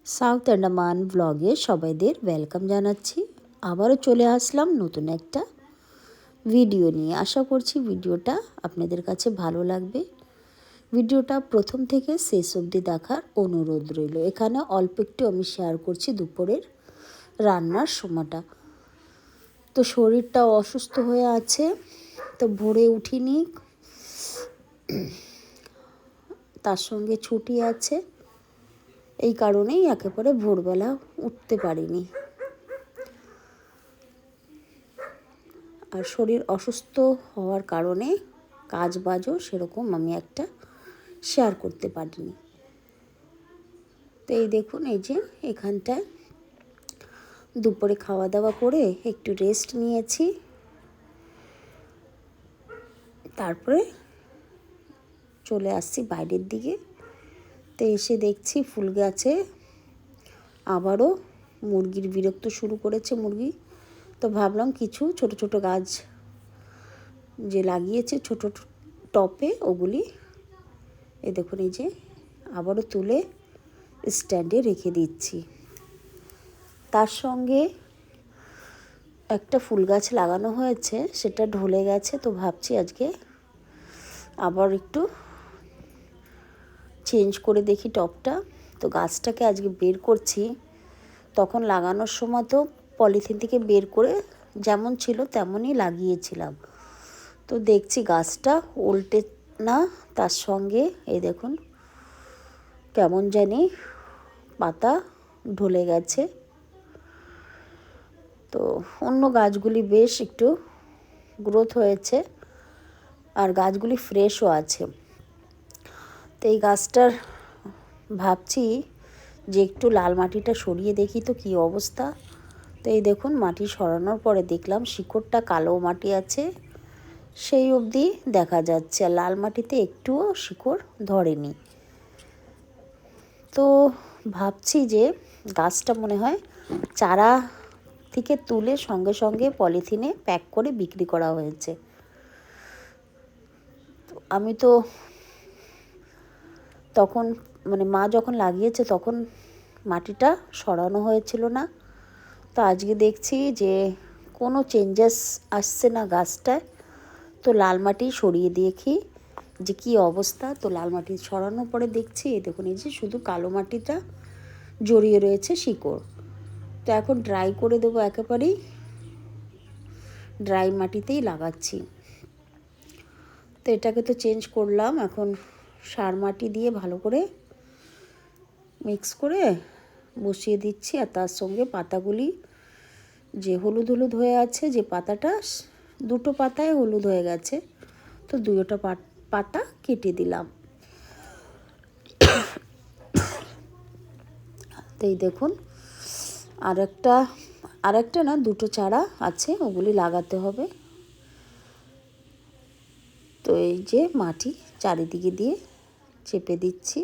South Andaman ব্লগে সবাইদের welcome জানাচ্ছি। আবারও চলে আসলাম নতুন একটা ভিডিও নিয়ে। আশা করছি ভিডিওটা আপনাদের কাছে ভালো লাগবে। ভিডিওটা প্রথম থেকে শেষ অবধি দেখার অনুরোধ রইল। এখানে অল্প একটু আমি শেয়ার করছি দুপুরের রান্নার সময়টা। তো শরীরটা অসুস্থ হয়ে আছে, তো ভোরে উঠিনি, তার সঙ্গে ছুটি আছে, এই কারণেই একেবারে ভোরবেলা উঠতে পারিনি। আর শরীর অসুস্থ হওয়ার কারণে কাজ বাজও সেরকম আমি একটা শেয়ার করতে পারিনি। তো এই দেখুন, এই যে এখানটায় দুপুরে খাওয়া দাওয়া করে একটু রেস্ট নিয়েছি। তারপরে চলে আসছি বাইরের দিকে। তো এসে দেখছি ফুল গাছে আবারও মুরগির বিরক্ত শুরু করেছে মুরগি। তো ভাবলাম কিছু ছোট ছোট গাছ যে লাগিয়েছে ছোট টপে, ওগুলি এই দেখুন এই যে আবারও তুলে স্ট্যান্ডে রেখে দিচ্ছি। তার সঙ্গে একটা ফুল গাছ লাগানো হয়েছে, সেটা ঢলে গেছে। তো ভাবছি আজকে আবার একটু চেঞ্জ করে দেখি টপটা। তো গাছটাকে আজকে বের করছি। তখন লাগানোর সময় তো পলিথিন থেকে বের করে যেমন ছিল তেমনই লাগিয়েছিলাম। তো দেখছি গাছটা উল্টে না, তার সঙ্গে এই দেখুন কেমন জানি পাতা ঢলে গেছে। তো অন্য গাছগুলি বেশ একটু গ্রোথ হয়েছে আর গাছগুলি ফ্রেশও আছে। তো এই গাছটার ভাবছি যে একটু লাল মাটিটা সরিয়ে দেখি তো কী অবস্থা। তো এই দেখুন মাটি সরানোর পরে দেখলাম শিকড়টা কালো মাটি আছে, সেই অবধি দেখা যাচ্ছে, আর লাল মাটিতে একটুও শিকড় ধরেনি। তো ভাবছি যে গাছটা মনে হয় চারা থেকে তুলে সঙ্গে সঙ্গে পলিথিনে প্যাক করে বিক্রি করা হয়েছে। আমি তো তখন মা যখন লাগিয়েছে তখন মাটিটা সরানো হয়েছিল না। তো আজকে দেখছি যে কোনো চেঞ্জেস আসছে না গাছটায়। তো লাল মাটি সরিয়ে দেখি যে কী অবস্থা। তো লাল মাটি সরানোর পরে দেখছি এই দেখুন এই যে শুধু কালো মাটিটা জড়িয়ে রয়েছে শিকড়। তো এখন ড্রাই করে দেবো, একেবারেই ড্রাই মাটিতেই লাগাচ্ছি। তো এটাকে তো চেঞ্জ করলাম, এখন সার মাটি দিয়ে ভালো করে মিক্স করে বসিয়ে দিচ্ছি। আর তার সঙ্গে পাতাগুলি যে হলুদ হলুদ হয়ে আছে, যে পাতাটা দুটো পাতায় হলুদ হয়ে গেছে, তো দুটো পাতা কেটে দিলাম। তো এই দেখুন আরেকটা না, দুটো চারা আছে, ওগুলি লাগাতে হবে। তো এই যে মাটি চারিদিকে দিয়ে চেপে দিচ্ছি,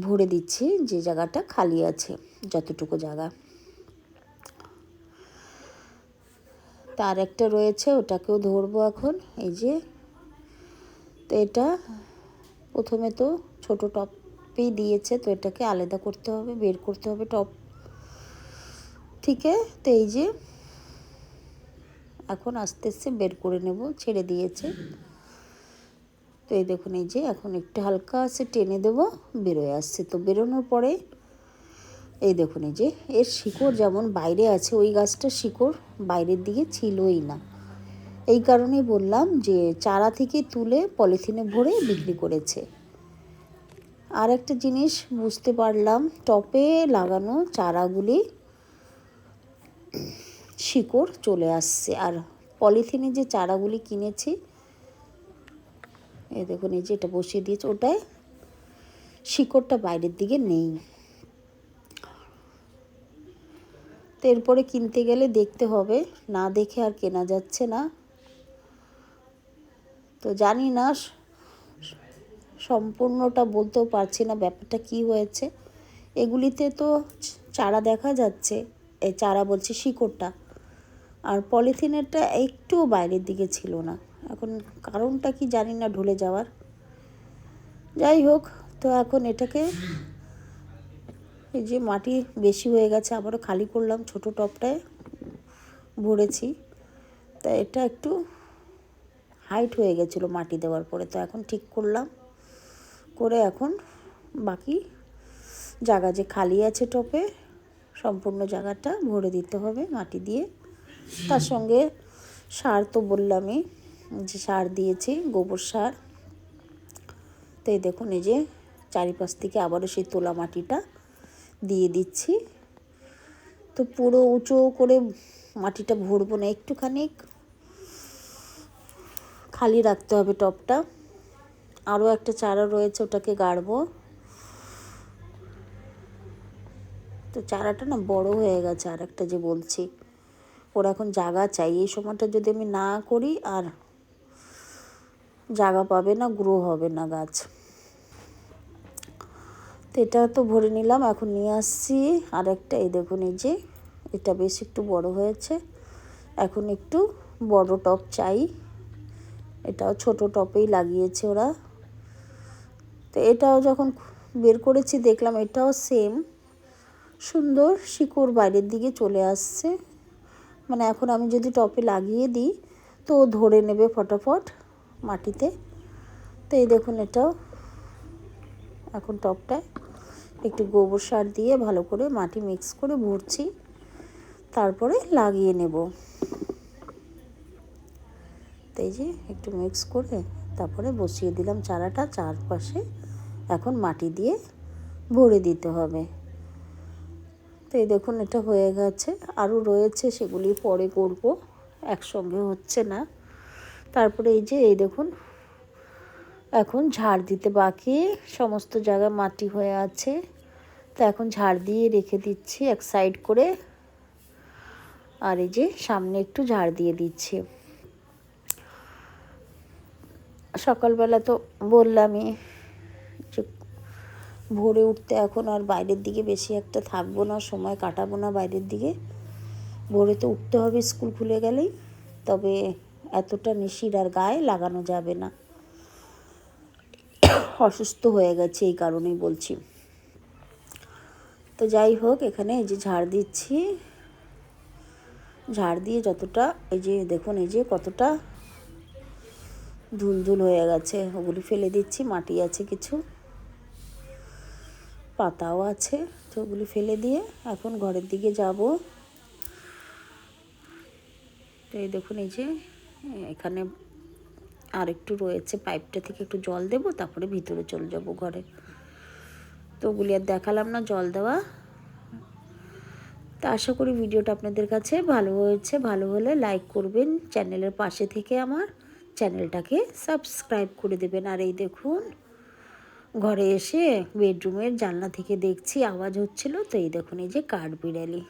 ভরে দিচ্ছি যে জায়গাটা খালি আছে, যতটুকু জায়গা। তার একটা রয়েছে, ওটাকেও ধরবো এখন। এই যে তো এটা প্রথমে তো ছোট টপেই দিয়েছে, তো এটাকে আলাদা করতে হবে, বের করতে হবে টপ থেকে। তো এই যে এখন আস্তে আস্তে বের করে নেব, ছেড়ে দিয়েছে। তো এই দেখুন এই যে এখন একটু হালকা আছে টেনে দেবো, বেরোয় আসছে। তো বেরোনোর পরে এই দেখুন এই যে এর শিকড় যেমন বাইরে আছে, ওই গাছটার শিকড় বাইরের দিকে ছিলই না। এই কারণেই বললাম যে চারা থেকে তুলে পলিথিনে ভরে বিক্রি করেছে। আর একটা জিনিস বুঝতে পারলাম, টপে লাগানো চারাগুলি শিকড় চলে আসছে, আর পলিথিনে যে চারাগুলি কিনেছি এই দেখুন এই যে এটা বসিয়ে দিয়েছে, ওটায় শিকড়টা বাইরের দিকে নেই। তো এরপরে কিনতে গেলে দেখতে হবে, না দেখে আর কেনা যাচ্ছে না। তো জানি না, সম্পূর্ণটা বলতেও পারছি না ব্যাপারটা কি হয়েছে। এগুলিতে তো চারা দেখা যাচ্ছে, এই চারা বলছে শিকড়টা, আর পলিথিনেরটা একটুও বাইরের দিকে ছিল না। এখন কারণটা কি জানি না ঢলে যাওয়ার। যাই হোক, তো এখন এটাকে এই যে মাটি বেশি হয়ে গেছে, আবারও খালি করলাম, ছোট টবটায় ভরেছি। তা এটা একটু হাইট হয়ে গেছিলো মাটি দেওয়ার পরে, তো এখন ঠিক করলাম, করে এখন বাকি জায়গা যে খালি আছে টপে সম্পূর্ণ জায়গাটা ভরে দিতে হবে মাটি দিয়ে। তার সঙ্গে সার তো বললামই যে সার দিয়েছি, গোবর সার। তো এই দেখুন এই যে চারিপাশ থেকে আবারও সেই তোলা মাটিটা দিয়ে দিচ্ছি। তো পুরো উঁচু করে মাটিটা ভরবো না, একটুখানি খালি রাখতে হবে টবটা। আরও একটা চারা রয়েছে, ওটাকে গাড়বো। তো চারাটা না বড় হয়ে গেছে, আর একটা যে বলছি, ওর এখন জায়গা চাই। এই সময়টা যদি আমি না করি আর জায়গা পাবে না, গ্রো হবে না গাছ। তো এটা তো ভরে নিলাম, এখন নিয়ে আসছি আর একটা। এই দেখুন এই যে এটা বেশ একটু বড় হয়েছে, এখন একটু বড় টব চাই। এটাও ছোট টবেই লাগিয়েছে ওরা। তো এটাও যখন বের করেছি দেখলাম এটাও সেম সুন্দর শিকড় বাইরের দিকে চলে আসছে। মানে এখন আমি যদি টবে লাগিয়ে দিই তো ধরে নেবে ফটাফট মাটিতে। তো এই দেখুন এটাও এখন টবটায় একটু গোবর সার দিয়ে ভালো করে মাটি মিক্স করে ভরছি, তারপরে লাগিয়ে নেব। তো এই যে একটু মিক্স করে তারপরে বসিয়ে দিলাম চারাটা, চারপাশে এখন মাটি দিয়ে ভরে দিতে হবে। তো এই দেখুন এটা হয়ে গেছে, আরও রয়েছে, সেগুলি পরে করব, একসঙ্গে হচ্ছে না। তারপরে এই যে এই দেখুন এখন ঝাড় দিতে বাকি, সমস্ত জায়গা মাটি হয়ে আছে। তো এখন ঝাড় দিয়ে রেখে দিচ্ছি এক সাইড করে, আর এই যে সামনে একটু ঝাড় দিয়ে দিচ্ছি। সকালবেলা তো বললামই যে ভোরে উঠতে এখন আর বাইরের দিকে বেশি একটা থাকবো না, সময় কাটাবো না বাইরের দিকে। ভোরে তো উঠতে হবে স্কুল খুলে গেলেই, তবে এতটা নিশির আর গায়ে লাগানো যাবে না, অসুস্থ হয়ে গেছে এই কারণেই বলছি। তো যাই হোক, এখানে এই যে ঝাড় দিচ্ছি, ঝাড় দিয়ে যতটা এই যে দেখুন এই যে কতটা ধুলধুল হয়ে গেছে, ওগুলি ফেলে দিচ্ছি। মাটি আছে কিছু, পাতাও আছে, তো ওগুলি ফেলে দিয়ে এখন ঘরের দিকে যাব। তো এই দেখুন এই যে এখানে আর একটু রয়েছে, পাইপটা থেকে একটু জল দেব, তারপরে ভিতরে চলে যাব ঘরে। তো ওগুলি আর দেখালাম না জল দেওয়া। তা আশা করি ভিডিওটা আপনাদের কাছে ভালো হয়েছে, ভালো হলে লাইক করবেন, চ্যানেলের পাশে থেকে আমার চ্যানেলটাকে সাবস্ক্রাইব করে দেবেন। আর এই দেখুন ঘরে এসে বেডরুমের জানলা থেকে দেখছি আওয়াজ হচ্ছিল, তো এই দেখুন এই যে কাঠবিড়ালি।